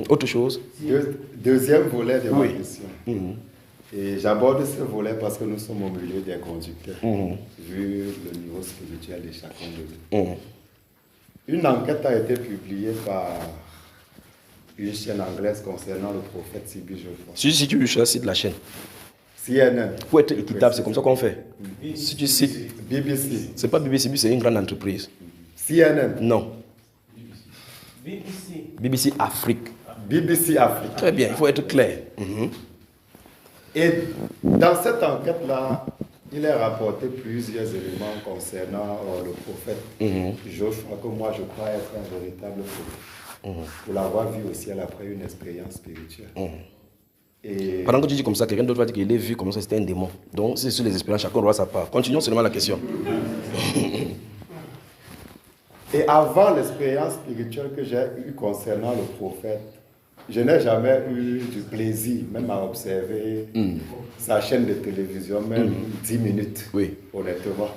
Autre chose? Deuxième volet de ma question. Et j'aborde ce volet parce que nous sommes au milieu des conducteurs, vu le niveau spirituel de chacun de nous. Une enquête a été publiée par une chaîne anglaise concernant le prophète T.B. Joshua. Si tu cites la chaîne. CNN. Pour être équitable, c'est comme ça qu'on fait. Si tu cites... BBC. C'est pas BBC, c'est une grande entreprise. CNN. Non. BBC. BBC Afrique. BBC Afrique. Très bien, il faut être clair. Et dans cette enquête-là, il est rapporté plusieurs éléments concernant le prophète Joshua, que moi je crois être un véritable prophète. Pour l'avoir vu au ciel après une expérience spirituelle. Et pendant que tu dis comme ça, quelqu'un d'autre va dire qu'il est vu comme ça, c'était un démon. Donc, c'est sur les expériences, chacun doit sa part. Continuons seulement la question. Et avant l'expérience spirituelle que j'ai eue concernant le prophète, je n'ai jamais eu du plaisir, même à observer sa chaîne de télévision, même 10 minutes, honnêtement.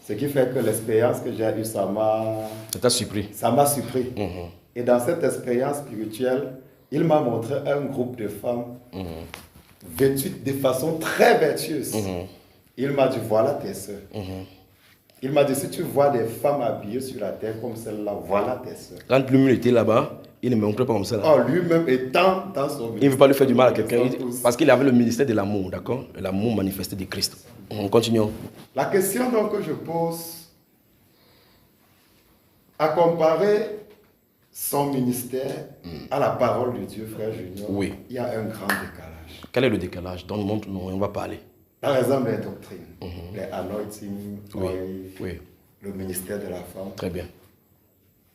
Ce qui fait que l'expérience que j'ai eue, ça m'a surpris. Ça m'a surpris. Et dans cette expérience spirituelle, il m'a montré un groupe de femmes vêtues de façon très vertueuse. Il m'a dit, voilà tes soeurs. Il m'a dit, si tu vois des femmes habillées sur la terre comme celle-là, voilà tes soeurs. Quand lui-même était là-bas, il ne me montrait pas comme ça. Oh, lui-même étant dans son ministère. Il ne veut pas lui faire du mal à quelqu'un, parce qu'il avait le ministère de l'amour, d'accord? L'amour manifesté de Christ. Continuons. La question donc que je pose, à comparer son ministère à la parole de Dieu, frère Junior, il y a un grand décalage. Quel est le décalage? Donne-nous, on va parler. Par exemple, les doctrines, les anointing, le ministère de la femme. Très bien.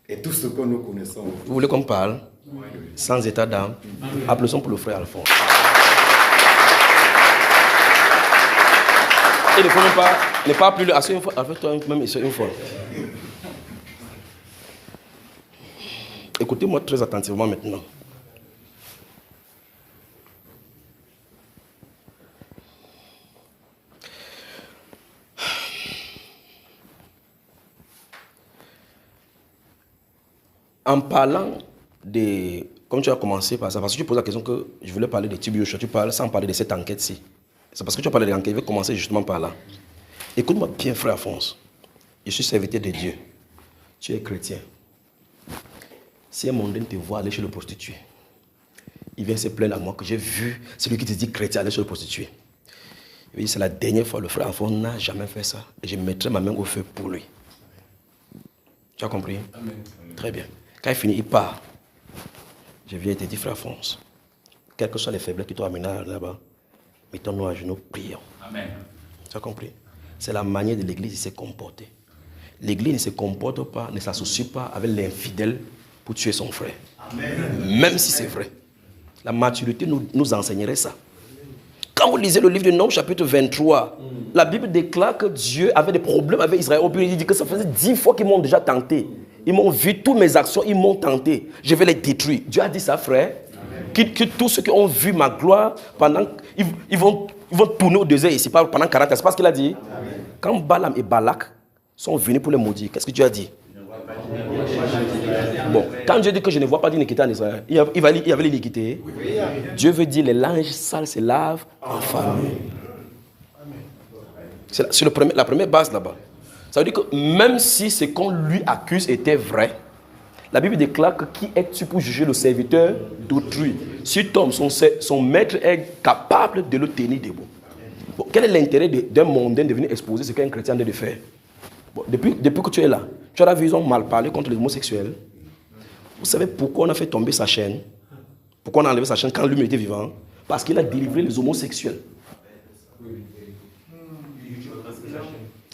Et tout ce que nous connaissons. Vous voulez qu'on parle sans état d'âme? Applaudissons pour le frère Alphonse. Et ne faut même pas plus le assurer une fois, avec toi même une fois. Écoutez-moi très attentivement maintenant. En parlant de... Comme tu as commencé par ça, parce que tu poses la question que je voulais parler de T.B. Joshua, tu parles sans parler de cette enquête-ci. C'est parce que tu as parlé de l'enquête, je vais commencer justement par là. Écoute-moi bien, frère Alphonse. Je suis serviteur de Dieu. Tu es chrétien. Si un mondain te voit aller chez le prostitué, il vient se plaindre à moi que j'ai vu celui qui te dit chrétien aller chez le prostitué. Il dit, c'est la dernière fois, le frère Alphonse n'a jamais fait ça. Et je mettrai ma main au feu pour lui. Tu as compris? Amen. Très bien. Quand il finit, il part. Je viens et te dis, frère Alphonse, quelles que soient les faiblesses qui t'ont amené là-bas, mettons-nous à genoux, prions. Amen. Tu as compris? C'est la manière de l'Église de se comporter. L'Église ne se comporte pas, ne s'associe pas avec l'infidèle pour tuer son frère. Amen. Même si c'est vrai. La maturité nous enseignerait ça. Quand vous lisez le livre de Nombres, chapitre 23, la Bible déclare que Dieu avait des problèmes avec Israël. Il dit que ça faisait 10 fois qu'ils m'ont déjà tenté. Ils m'ont vu, toutes mes actions, ils m'ont tenté. Je vais les détruire. Dieu a dit ça, frère. Que tous ceux qui ont vu ma gloire, ils vont tourner au désert ici pendant 40 ans. C'est pas ce qu'il a dit. Amen. Quand Balaam et Balak sont venus pour les maudire, qu'est-ce que Dieu a dit? Bon, quand Dieu dit que je ne vois pas d'iniquité en Israël, il y avait l'iniquité. Dieu veut dire les linges sales se lavent en famille. C'est la première base là-bas. Ça veut dire que même si ce qu'on lui accuse était vrai, la Bible déclare que qui es-tu pour juger le serviteur d'autrui? Si Tom, son maître, est capable de le tenir debout. Bon, quel est l'intérêt d'un mondain de venir exposer ce qu'un chrétien doit faire? Bon, depuis que tu es là, tu as vu, ils ont mal parlé contre les homosexuels. Vous savez pourquoi on a fait tomber sa chaîne? Pourquoi on a enlevé sa chaîne quand lui était vivant? Parce qu'il a délivré les homosexuels.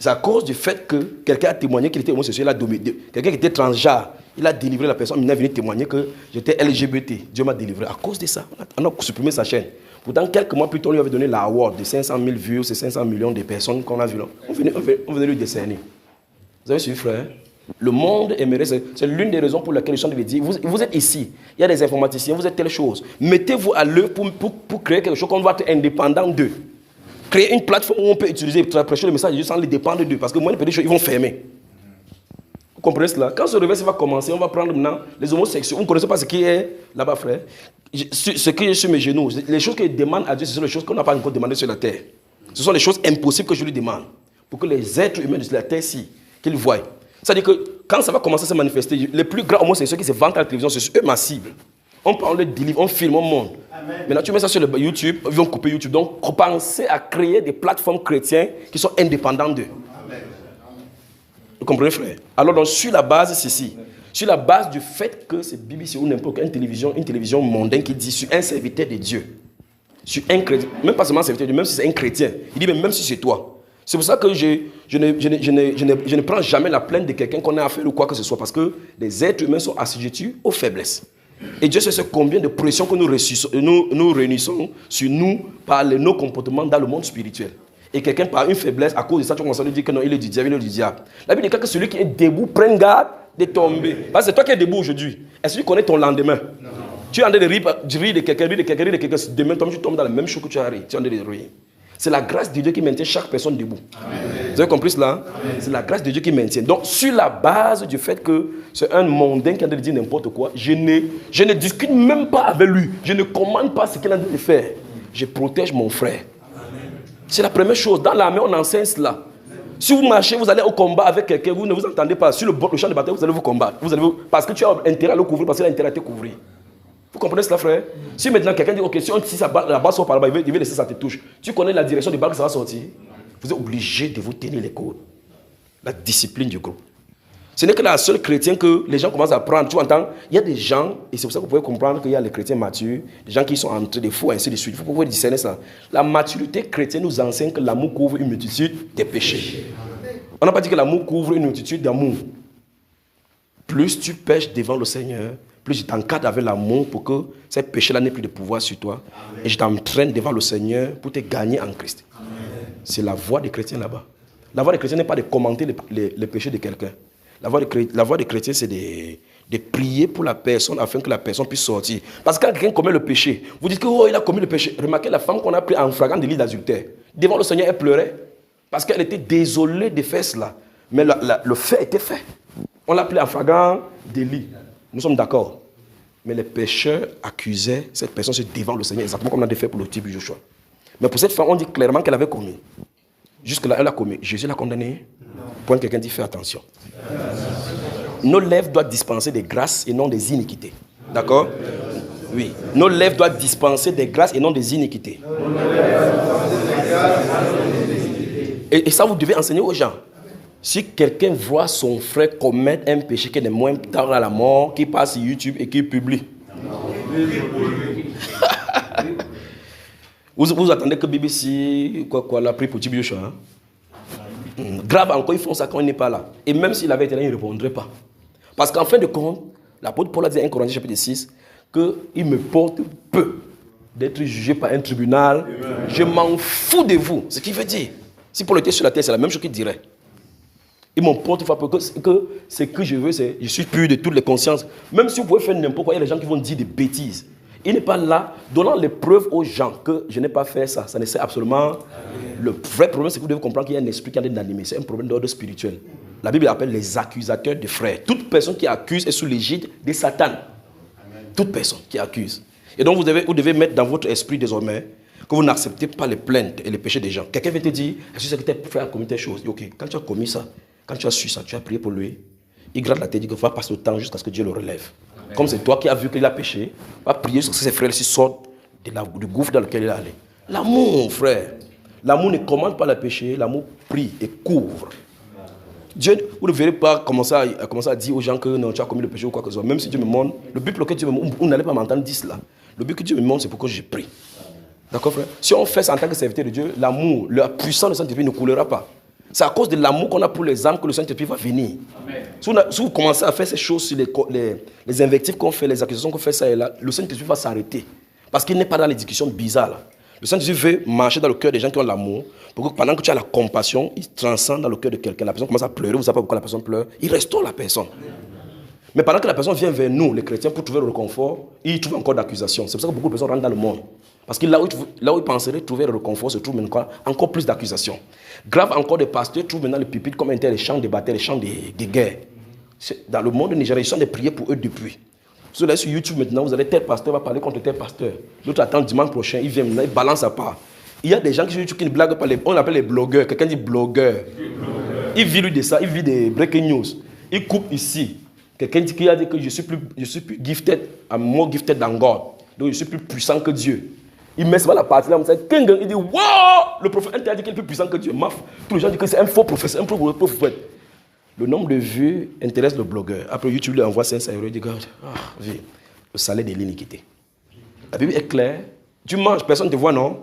C'est à cause du fait que quelqu'un a témoigné qu'il était homosexuel, quelqu'un qui était transgenre, il a délivré la personne, il est venu témoigner que j'étais LGBT. Dieu m'a délivré. À cause de ça, on a supprimé sa chaîne. Pourtant, quelques mois plus tard, on lui avait donné l'award de 500 000 vues, c'est 500 millions de personnes qu'on a vues. On venait lui décerner. Vous avez suivi, frère? Le monde aimerait, c'est l'une des raisons pour laquelle les gens devaient dire, vous êtes ici, il y a des informaticiens, vous êtes telle chose. Mettez-vous à l'œuvre pour créer quelque chose qu'on va être indépendant d'eux. Créer une plateforme où on peut utiliser pour prêcher le message de Dieu sans les dépendre d'eux. Parce que moi, ils vont fermer. Vous comprenez cela? Quand ce réveil va commencer, on va prendre maintenant les homosexuels. Vous ne connaissez pas ce qui est là-bas, frère? Ce qui est sur mes genoux, les choses qu'il demande à Dieu, ce sont les choses qu'on n'a pas encore demandées sur la terre. Ce sont les choses impossibles que je lui demande. Pour que les êtres humains de la terre-ci, qu'ils voient. C'est-à-dire que quand ça va commencer à se manifester, les plus grands homosexuels qui se vantent à la télévision, c'est eux ma cible. On parle de livres, on filme, on monte. Maintenant, tu mets ça sur le YouTube, ils vont couper YouTube. Donc, pensez à créer des plateformes chrétiennes qui sont indépendantes d'eux. Vous comprenez, frère? Alors, donc, sur la base, c'est ceci. Sur la base du fait que c'est BBC ou n'importe quelle télévision mondaine qui dit sur un serviteur de Dieu, sur un chrétien, même pas seulement un serviteur de Dieu, même si c'est un chrétien, il dit même si c'est toi. C'est pour ça que je ne prends jamais la plainte de quelqu'un qu'on a affaire ou quoi que ce soit, parce que les êtres humains sont assujettis aux faiblesses. Et Dieu sait combien de pression que nous réunissons sur nous par nos comportements dans le monde spirituel. Et quelqu'un par une faiblesse, à cause de ça, tu commences à lui dire que non, il est du diable, il est du diable. La Bible dit que celui qui est debout, prenne garde de tomber. Parce que c'est toi qui es debout aujourd'hui. Est-ce que tu connais ton lendemain? Non. Tu es en train de rire de quelqu'un, demain tu tombes dans la même chose que tu as ri. Tu es en train de rire. C'est la grâce de Dieu qui maintient chaque personne debout. Amen. Vous avez compris cela? C'est la grâce de Dieu qui maintient. Donc, sur la base du fait que c'est un mondain qui a dit n'importe quoi, je ne discute même pas avec lui. Je ne commande pas ce qu'il a dit de faire. Je protège mon frère. C'est la première chose. Dans l'armée, on enseigne cela. Si vous marchez, vous allez au combat avec quelqu'un, vous ne vous entendez pas. Sur le champ de bataille, vous allez vous combattre. Parce que tu as intérêt à le couvrir, parce qu'il a intérêt à te couvrir. Vous comprenez cela, frère? Si maintenant quelqu'un dit, ok, si la balle sort par là-bas, il veut laisser ça te touche. Tu connais la direction du balle que ça va sortir. Vous êtes obligé de vous tenir les côtes. La discipline du groupe. Ce n'est que la seule chrétien que les gens commencent à prendre. Tu entends? Il y a des gens, et c'est pour ça que vous pouvez comprendre qu'il y a les chrétiens matures, des gens qui sont entre des fous, ainsi de suite. Vous pouvez discerner ça. La maturité chrétienne nous enseigne que l'amour couvre une multitude des péchés. On n'a pas dit que l'amour couvre une multitude d'amour. Plus tu pêches devant le Seigneur, plus je t'encadre avec l'amour pour que ces péchés-là n'aient plus de pouvoir sur toi. Amen. Et je t'entraîne devant le Seigneur pour te gagner en Christ. Amen. C'est la voie des chrétiens là-bas. La voie des chrétiens n'est pas de commenter les péchés de quelqu'un. La voie des chrétiens, c'est de prier pour la personne afin que la personne puisse sortir. Parce que quand quelqu'un commet le péché, vous dites que il a commis le péché. Remarquez la femme qu'on a pris en flagrant délit d'adultère. Devant le Seigneur, elle pleurait. Parce qu'elle était désolée de faire cela. Mais le fait était fait. On l'a pris en flagrant délit. Nous sommes d'accord. Mais les pécheurs accusaient cette personne devant le Seigneur, exactement comme on a fait pour le type Joshua. Mais pour cette femme, on dit clairement qu'elle avait commis. Jusque-là, elle a commis. Jésus l'a condamnée. Point quelqu'un dit, fais attention. Nos lèvres doivent dispenser des grâces et non des iniquités. D'accord? Oui. Nos lèvres doivent dispenser des grâces et non des iniquités. Et ça, vous devez enseigner aux gens. Si quelqu'un voit son frère commettre un péché qui est moins tard à la mort, qui passe sur YouTube et qui publie. Vous attendez que BBC l'a pris pour Tibi Joshua. Grave encore, ils font ça quand il n'est pas là. Et même s'il avait été là, il ne répondrait pas. Parce qu'en fin de compte, l'apôtre Paul a dit à 1 Corinthiens chapitre 6 qu'il me porte peu d'être jugé par un tribunal. Amen. Je m'en fous de vous. Ce qu'il veut dire. Si Paul était sur la terre, c'est la même chose qu'il dirait. Il m'emporte que ce que je veux, c'est je suis pur de toutes les consciences. Même si vous pouvez faire n'importe quoi, il y a des gens qui vont dire des bêtises. Il n'est pas là donnant les preuves aux gens que je n'ai pas fait ça. Ça ne sert absolument. Amen. Le vrai problème, c'est que vous devez comprendre qu'il y a un esprit qui est en train d'animer. C'est un problème d'ordre spirituel. La Bible appelle les accusateurs de frères. Toute personne qui accuse est sous l'égide de Satan. Amen. Toute personne qui accuse. Et donc vous devez mettre dans votre esprit désormais que vous n'acceptez pas les plaintes et les péchés des gens. Quelqu'un vient te dire, est-ce que tes frères ont commis telle chose? Ok, quand tu as commis ça, quand tu as su ça, tu as prié pour lui, il gratte la tête, il dit qu'il va passer le temps jusqu'à ce que Dieu le relève. Amen. Comme c'est toi qui as vu qu'il a péché, va prier jusqu'à ce que ses frères sortent du gouffre dans lequel il est allé. L'amour, frère. L'amour ne commande pas le péché, l'amour prie et couvre. Dieu, vous ne verrez pas commencer à dire aux gens que non, tu as commis le péché ou quoi que ce soit. Même si Dieu me montre, le but pour lequel Dieu me montre, vous n'allez pas m'entendre dire cela. Le but que Dieu me montre, c'est pour que je prie. D'accord, frère? Si on fait ça en tant que serviteur de Dieu, l'amour, la puissance du Saint-Esprit ne coulera pas. C'est à cause de l'amour qu'on a pour les âmes que le Saint-Esprit va venir. Si vous commencez à faire ces choses sur les invectives qu'on fait, les accusations qu'on fait, ça et là, le Saint-Esprit va s'arrêter. Parce qu'il n'est pas dans les discussions bizarres. Là. Le Saint-Esprit veut marcher dans le cœur des gens qui ont l'amour, pour que pendant que tu as la compassion, il transcende dans le cœur de quelqu'un. La personne commence à pleurer, vous ne savez pas pourquoi la personne pleure, il restaure la personne. Mais pendant que la personne vient vers nous, les chrétiens, pour trouver le réconfort, il trouve encore d'accusations. C'est pour ça que beaucoup de personnes rentrent dans le monde. Parce que là où ils penseraient trouver le réconfort, se trouve maintenant encore plus d'accusations. Grave encore, des pasteurs trouvent maintenant le pupitre comme un tel champ de bataille, les champs de guerre. Dans le monde nigérien, ils sont des prières pour eux depuis. Vous allez sur YouTube maintenant, vous allez tel pasteur va parler contre tel pasteur. L'autre attend dimanche prochain, il vient maintenant, il balance à part. Il y a des gens qui sur YouTube qui ne blaguent pas, on appelle les blogueurs. Quelqu'un dit blogueur. Il vit lui de ça, il vit des breaking news. Il coupe ici. Quelqu'un qui a dit que je suis plus gifted, I'm more gifted than God. Donc je suis plus puissant que Dieu. Il met ça la partie là, il dit wow, le prophète a dit qu'il est plus puissant que Dieu. Maf. Tous les gens disent que c'est un faux prophète, un faux prophète. Le nombre de vues intéresse le blogueur. Après YouTube lui envoie 500 €, il dit regarde, le salaire de l'iniquité. La Bible est claire. Tu manges, personne ne te voit, non?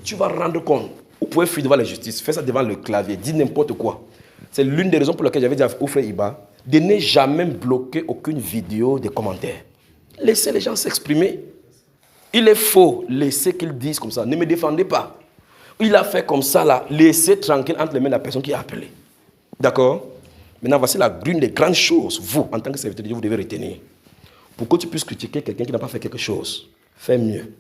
Tu vas rendre compte. Vous pouvez fuir devant la justice, faire ça devant le clavier, dire n'importe quoi. C'est l'une des raisons pour lesquelles j'avais dit au frère Iba de ne jamais bloquer aucune vidéo des commentaires. Laissez les gens s'exprimer. Il est faux, laissez qu'ils disent comme ça. Ne me défendez pas. Il a fait comme ça là, laissez tranquille entre les mains de la personne qui a appelé. D'accord? Maintenant, voici l'une des grandes choses, vous, en tant que serviteur de Dieu, vous devez retenir. Pour que tu puisses critiquer quelqu'un qui n'a pas fait quelque chose, fais mieux.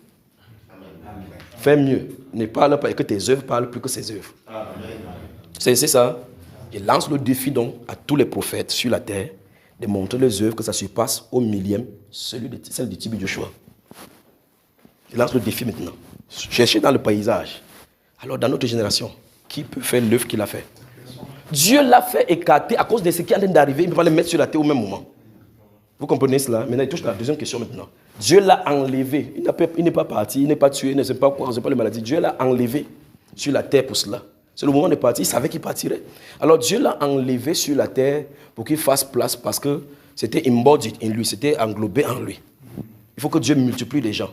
Fais mieux. Ne parle pas et que tes œuvres parlent plus que ses œuvres. C'est ça. Il lance le défi donc à tous les prophètes sur la terre de montrer les œuvres que ça se passe au millième, celle de Tibi Joshua. Il lance le défi maintenant. Cherchez dans le paysage. Alors dans notre génération, qui peut faire l'œuvre qu'il a fait? Dieu l'a fait écarter à cause de ce qui est en train d'arriver. Il ne peut pas le mettre sur la terre au même moment. Vous comprenez cela? Maintenant, il touche à la deuxième question maintenant. Dieu l'a enlevé. Il n'est pas parti, il n'est pas tué, il ne sait pas quoi, il ne sait pas les maladies. Dieu l'a enlevé sur la terre pour cela. C'est le moment de partir, il savait qu'il partirait. Alors Dieu l'a enlevé sur la terre pour qu'il fasse place parce que c'était embodied en lui, c'était englobé en lui. Il faut que Dieu multiplie les gens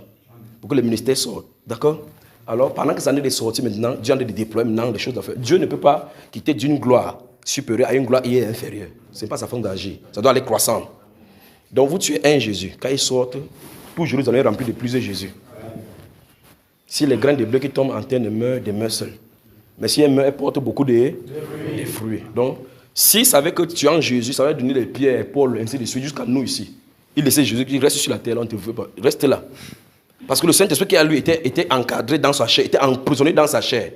pour que le ministère sorte. D'accord? Alors pendant que ça en est de sortir maintenant, Dieu en est de déployer maintenant des choses à faire. Dieu ne peut pas quitter d'une gloire supérieure à une gloire qui est inférieure. Ce n'est pas sa façon d'agir. Ça doit aller croissant. Donc vous tuez un Jésus. Quand il sort, tout Jérusalem est rempli de plusieurs Jésus. Si les graines de blé qui tombent en terre ne meurent, demeurent seuls. Mais si elles meurent, elles portent beaucoup de fruits. Donc, s'il savait que tu es en Jésus, ça va donner les pierres, Paul, ainsi de suite, jusqu'à nous ici. Il laissait Jésus qui reste sur la terre, là, on ne te veut pas. Reste là. Parce que le Saint-Esprit qui a lui était encadré dans sa chair, était emprisonné dans sa chair.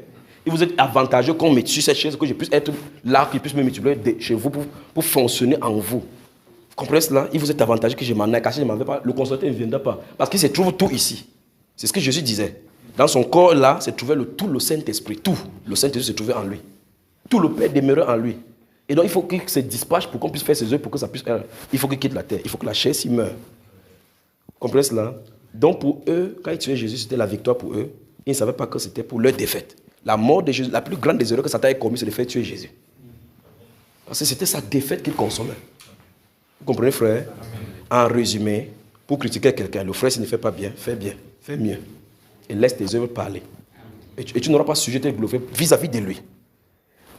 Il vous est avantageux qu'on mette sur cette chaise, que je puisse être là, qu'il puisse me multiplier chez vous pour fonctionner en vous. Vous comprenez cela? Il vous est avantageux que je m'en aille, car si je ne m'en vais pas, le consolateur ne viendra pas. Parce qu'il se trouve tout ici. C'est ce que Jésus disait. Dans son corps là, se trouvait tout le Saint-Esprit. Tout le Saint-Esprit se trouvait en lui. Tout le Père demeurait en lui. Et donc il faut qu'il se dispatche pour qu'on puisse faire ses œuvres, pour que ça puisse... Il faut qu'il quitte la terre. Il faut que la chair s'y meure. Vous comprenez cela? Donc pour eux, quand ils tuaient Jésus, c'était la victoire pour eux. Ils ne savaient pas que c'était pour leur défaite. La mort de Jésus, la plus grande des erreurs que Satan ait commis, c'est de faire tuer Jésus. Parce que c'était sa défaite qu'il consommait. Vous comprenez, frère? En résumé, pour critiquer quelqu'un, le frère, s'il ne fait pas bien, fais mieux. Et laisse tes œuvres parler. Et tu n'auras pas sujet à te glorifier vis-à-vis de lui.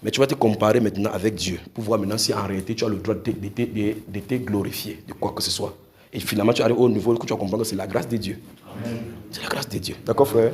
Mais tu vas te comparer maintenant avec Dieu pour voir maintenant si en réalité tu as le droit de te glorifier de quoi que ce soit. Et finalement, tu arrives au niveau où tu vas comprendre que c'est la grâce de Dieu. Amen. C'est la grâce de Dieu. D'accord, frère?